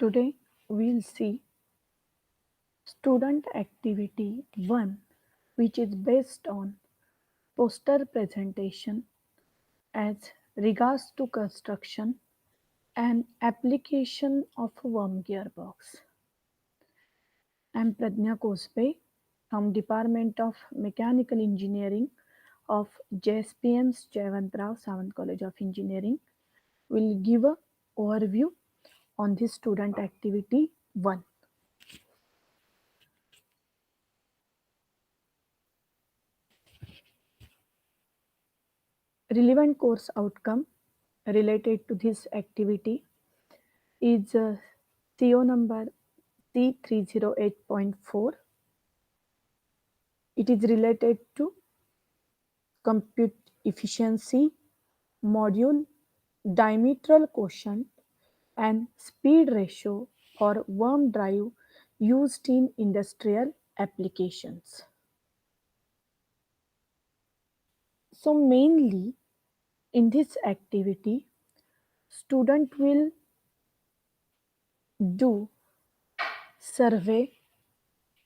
Today we'll see student activity 1, which is based on poster presentation as regards to construction and application of a worm gearbox. I'm Pradnya Kosbe from Department of Mechanical Engineering of JSPM's Jayawantrao Sawant College of Engineering. Will give a overview on this student activity 1. Relevant course outcome related to this activity is CO number C308.4. It is related to compute efficiency, module, diametral quotient, and speed ratio for worm drive used in industrial applications. So mainly in this activity, student will do survey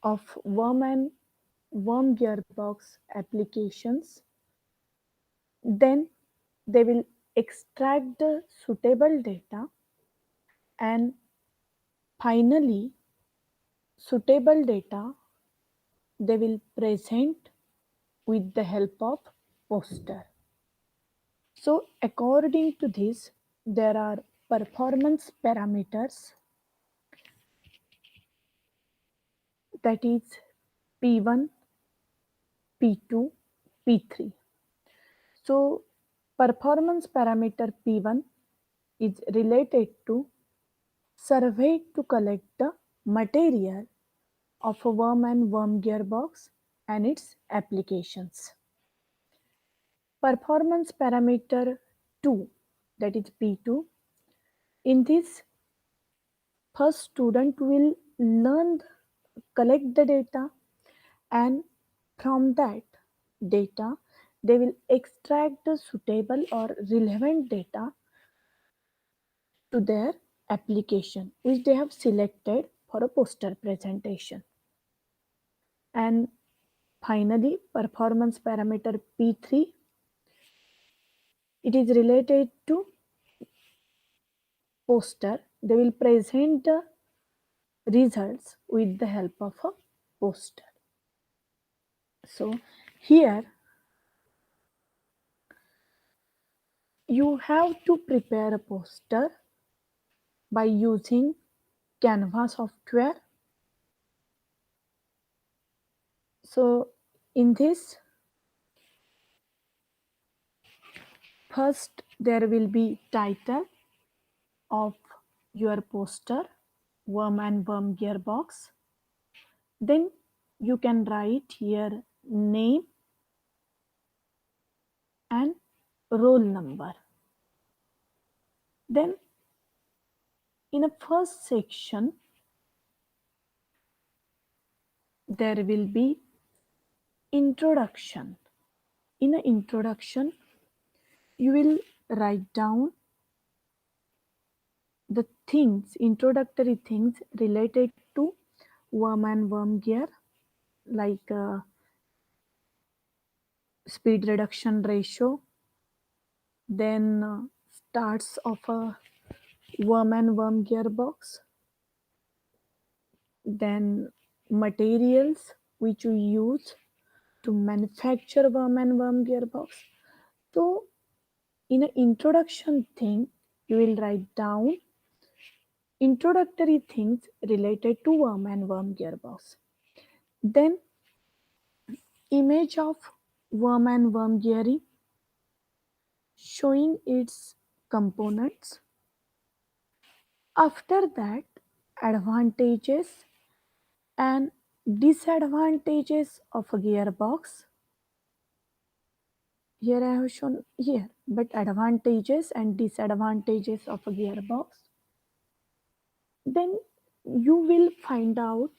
of worm and worm gearbox applications. Then they will extract the suitable data and finally suitable data they will present with the help of poster. So according to this, there are performance parameters, that is P1, P2, P3. So performance parameter P1 is related to survey to collect the material of a worm and worm gearbox and its applications. Performance parameter 2, that is P2. In this, first student will learn, collect the data, and from that data they will extract the suitable or relevant data to their application which they have selected for a poster presentation. And finally, performance parameter P3, it is related to poster. They will present the results with the help of a poster. So here you have to prepare a poster by using Canva software. So in this, first there will be title of your poster, worm and worm gearbox. Then you can write here name and roll number. Then in a first section there will be introduction. In an introduction you will write down the things, introductory things related to worm and worm gear, like speed reduction ratio, then starts of a worm and worm gearbox, then materials which we use to manufacture worm and worm gearbox. So in an introduction thing, you will write down introductory things related to worm and worm gearbox. Then image of worm and worm gearing showing its components. After that, advantages and disadvantages of a gearbox. Here I have shown here, but advantages and disadvantages of a gearbox. Then you will find out,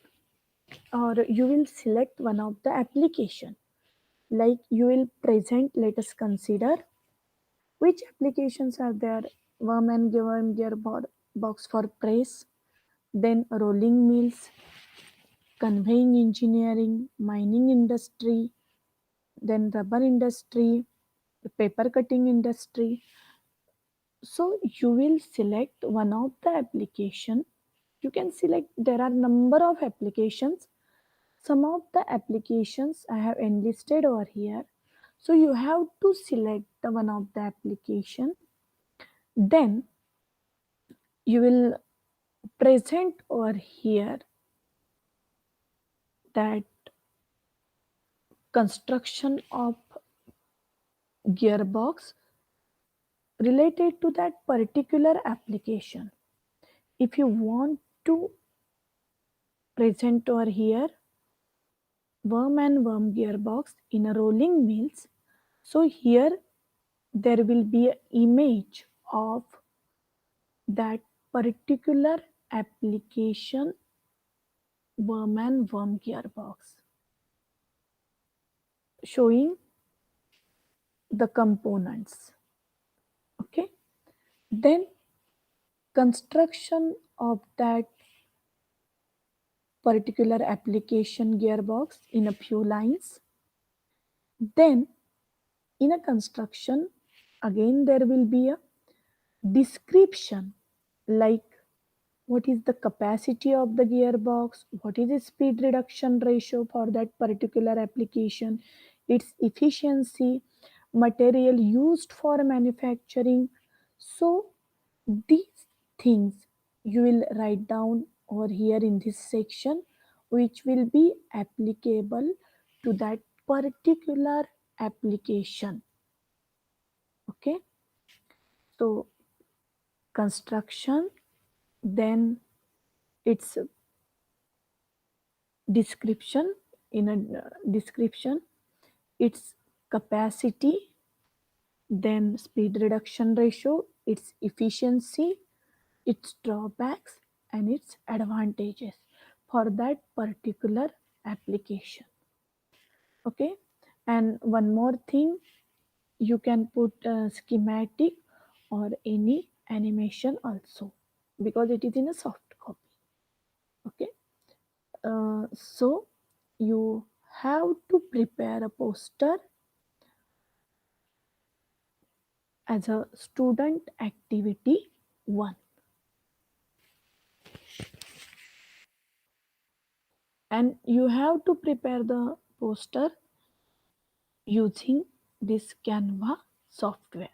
or you will select one of the application. Like you will present, let us consider which applications are there. Worm and worm gearbox for press, then rolling mills, conveying engineering, mining industry, then rubber industry, the paper cutting industry. So you will select one of the application. You can select, there are number of applications. Some of the applications I have enlisted over here. So you have to select the one of the application. Then you will present over here that construction of gearbox related to that particular application. If you want to present over here worm and worm gearbox in a rolling mills, so here there will be an image of that particular application worm and worm gearbox showing the components. Okay, then construction of that particular application gearbox in a few lines. Then in a construction, again there will be a description like what is the capacity of the gearbox, what is the speed reduction ratio for that particular application, its efficiency, material used for manufacturing. So these things you will write down over here in this section, which will be applicable to that particular application. Okay, so construction, then its description, in a description, its capacity, then speed reduction ratio, its efficiency, its drawbacks, and its advantages for that particular application. Okay, and one more thing, you can put a schematic or any animation also because it is in a soft copy. Okay, so you have to prepare a poster as a student activity 1, and you have to prepare the poster using this Canva software.